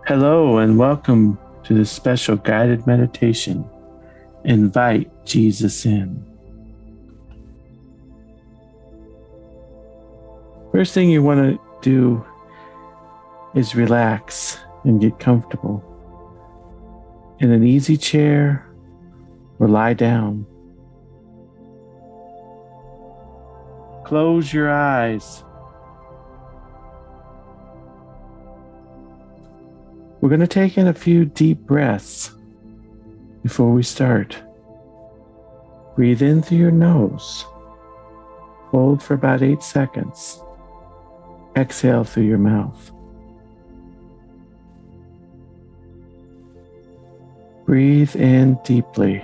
Hello, and welcome to this special guided meditation. Invite Jesus in. First thing you want to do is relax and get comfortable in an easy chair or lie down. Close your eyes. We're going to take in a few deep breaths before we start. Breathe in through your nose. Hold for about 8 seconds. Exhale through your mouth. Breathe in deeply.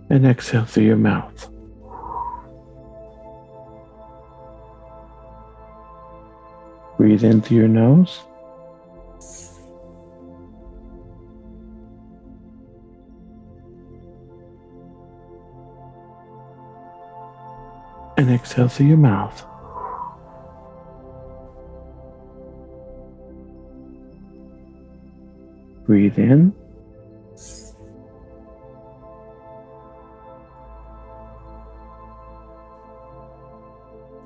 And exhale through your mouth. Breathe in through your nose. And exhale through your mouth. Breathe in.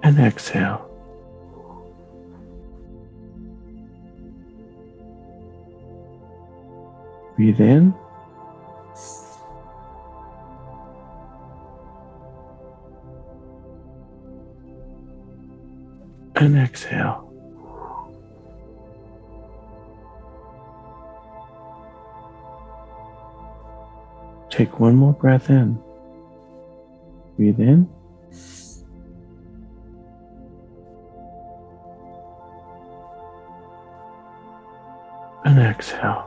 And exhale. Breathe in. And exhale. Take one more breath in. Breathe in. And exhale.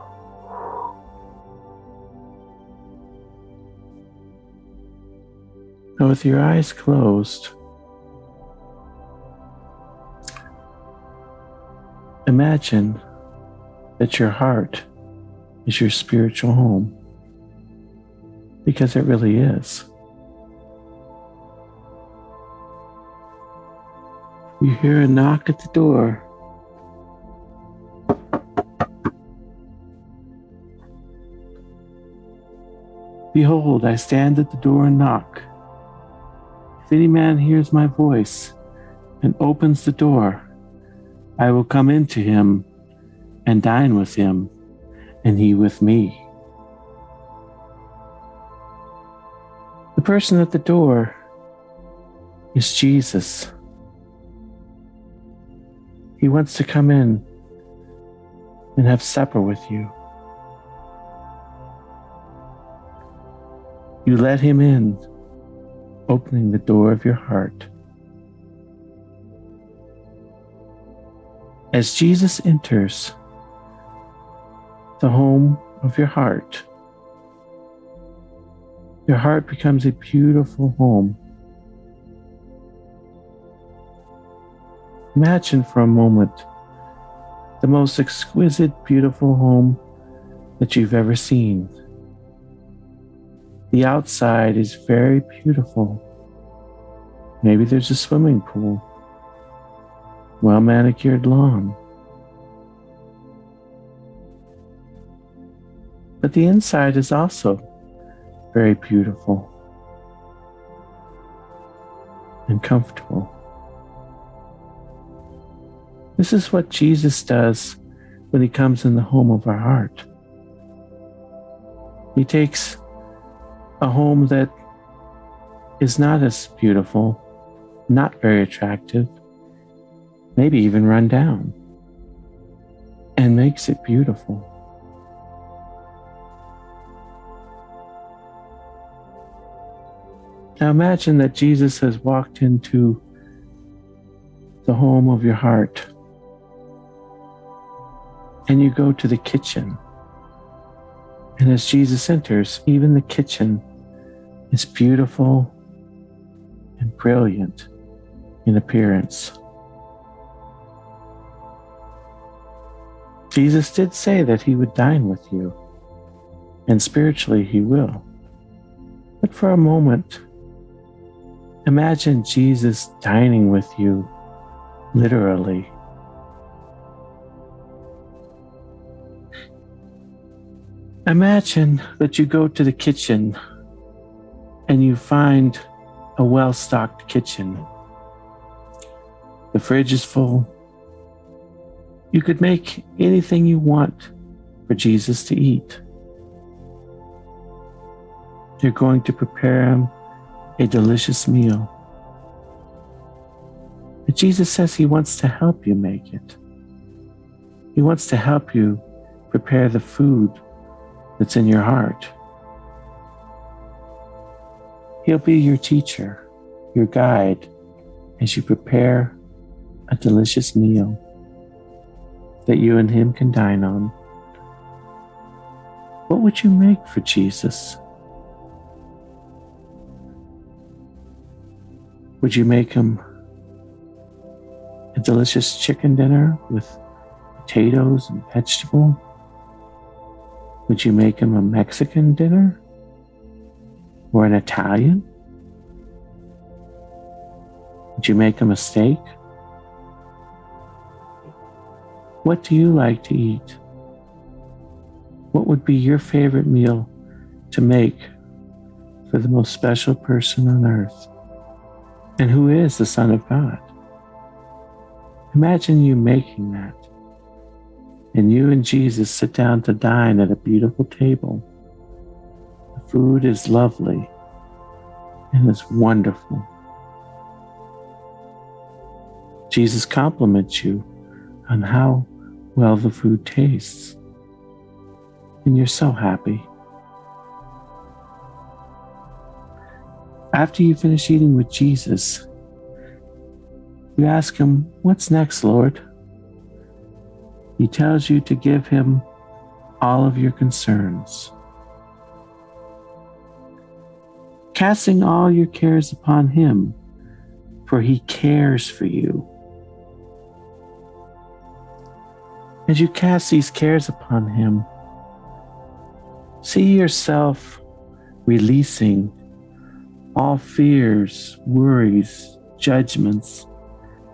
Now, with your eyes closed, imagine that your heart is your spiritual home, because it really is. You hear a knock at the door. Behold, I stand at the door and knock. If any man hears my voice and opens the door, I will come into him and dine with him, and he with me. The person at the door is Jesus. He wants to come in and have supper with you. You let him in, opening the door of your heart. As Jesus enters the home of your heart becomes a beautiful home. Imagine for a moment the most exquisite, beautiful home that you've ever seen. The outside is very beautiful. Maybe there's a swimming pool, well-manicured lawn. But the inside is also very beautiful and comfortable. This is what Jesus does when he comes in the home of our heart. He takes a home that is not as beautiful, not very attractive, maybe even run down, and makes it beautiful. Now imagine that Jesus has walked into the home of your heart, and you go to the kitchen. And as Jesus enters, even the kitchen is beautiful and brilliant in appearance. Jesus did say that he would dine with you, and spiritually he will. But for a moment, Imagine Jesus dining with you, literally. Imagine that you go to the kitchen and you find a well-stocked kitchen. The fridge is full. You could make anything you want for Jesus to eat. You're going to prepare him a delicious meal. But Jesus says he wants to help you make it. He wants to help you prepare the food that's in your heart. He'll be your teacher, your guide, as you prepare a delicious meal that you and him can dine on. What would you make for Jesus? Would you make him a delicious chicken dinner with potatoes and vegetable? Would you make him a Mexican dinner? Or an Italian? Would you make him a steak? What do you like to eat? What would be your favorite meal to make for the most special person on earth? And who is the Son of God? Imagine you making that, and you and Jesus sit down to dine at a beautiful table. The food is lovely and it's wonderful. Jesus compliments you on how well the food tastes, and you're so happy. After you finish eating with Jesus, you ask him, "What's next, Lord?" He tells you to give him all of your concerns. Casting all your cares upon him, for he cares for you. As you cast these cares upon him, see yourself releasing all fears, worries, judgments,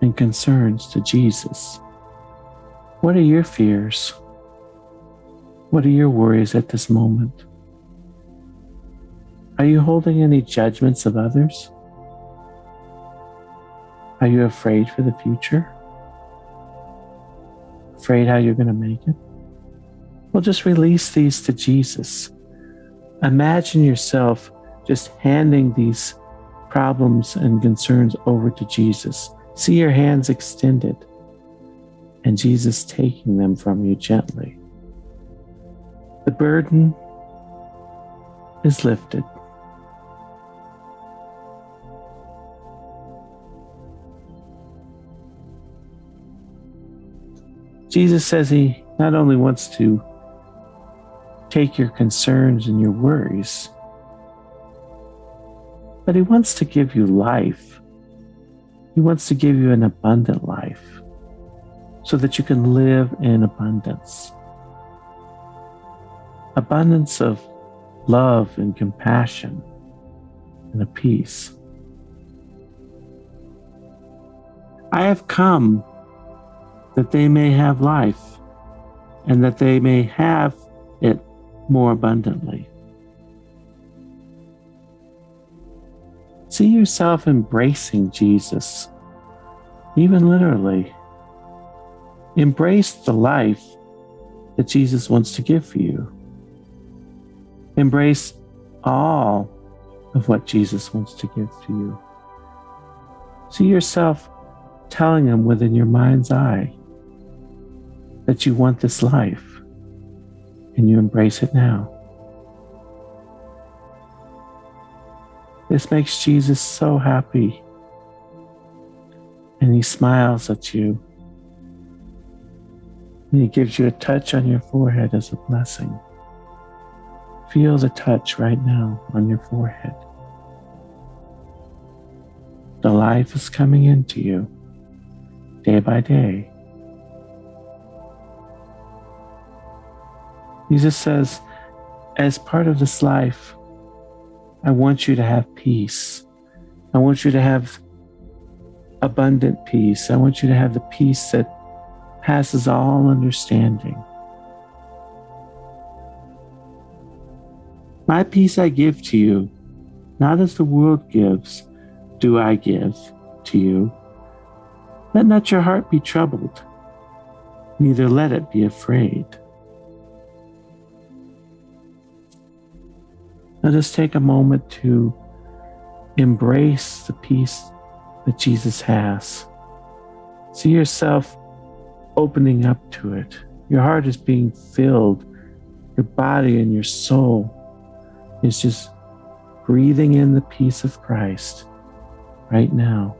and concerns to Jesus. What are your fears? What are your worries at this moment? Are you holding any judgments of others? Are you afraid for the future? Afraid how you're going to make it? Well, just release these to Jesus. Imagine yourself just handing these problems and concerns over to Jesus. See your hands extended and Jesus taking them from you gently. The burden is lifted. Jesus says he not only wants to take your concerns and your worries, but he wants to give you life. He wants to give you an abundant life so that you can live in abundance. Abundance of love and compassion and of peace. I have come that they may have life and that they may have it more abundantly. See yourself embracing Jesus, even literally. Embrace the life that Jesus wants to give for you. Embrace all of what Jesus wants to give to you. See yourself telling him within your mind's eye that you want this life, and you embrace it now. This makes Jesus so happy, and he smiles at you, and he gives you a touch on your forehead as a blessing. Feel the touch right now on your forehead. The life is coming into you day by day. Jesus says, as part of this life, I want you to have peace. I want you to have abundant peace. I want you to have the peace that passes all understanding. My peace I give to you, not as the world gives, do I give to you. Let not your heart be troubled, neither let it be afraid. Let us take a moment to embrace the peace that Jesus has. See yourself opening up to it. Your heart is being filled. Your body and your soul is just breathing in the peace of Christ right now.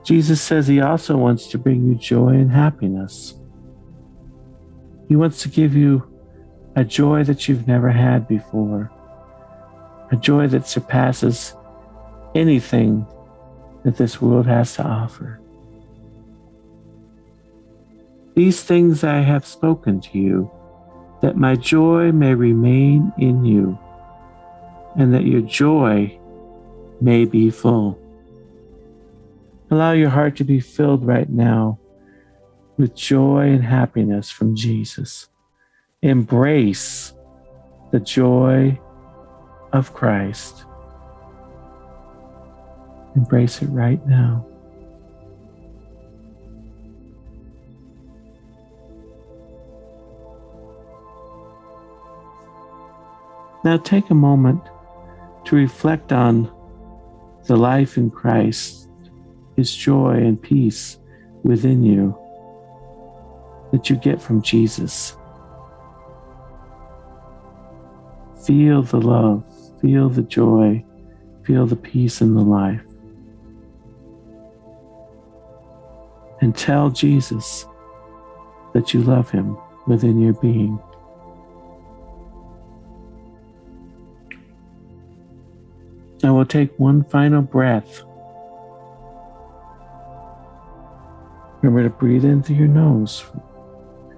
Jesus says he also wants to bring you joy and happiness. He wants to give you a joy that you've never had before, a joy that surpasses anything that this world has to offer. These things I have spoken to you, that my joy may remain in you, and that your joy may be full. Allow your heart to be filled right now with joy and happiness from Jesus. Embrace the joy of Christ. Embrace it right now. Now take a moment to reflect on the life in Christ, his joy and peace within you that you get from Jesus. Feel the love, feel the joy, feel the peace in the life. And tell Jesus that you love him within your being. Now we'll take one final breath. Remember to breathe in through your nose,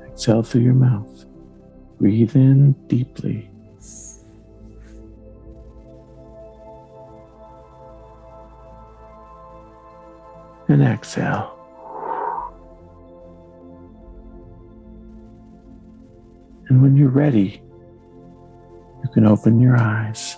exhale through your mouth. Breathe in deeply. And exhale. And when you're ready, you can open your eyes.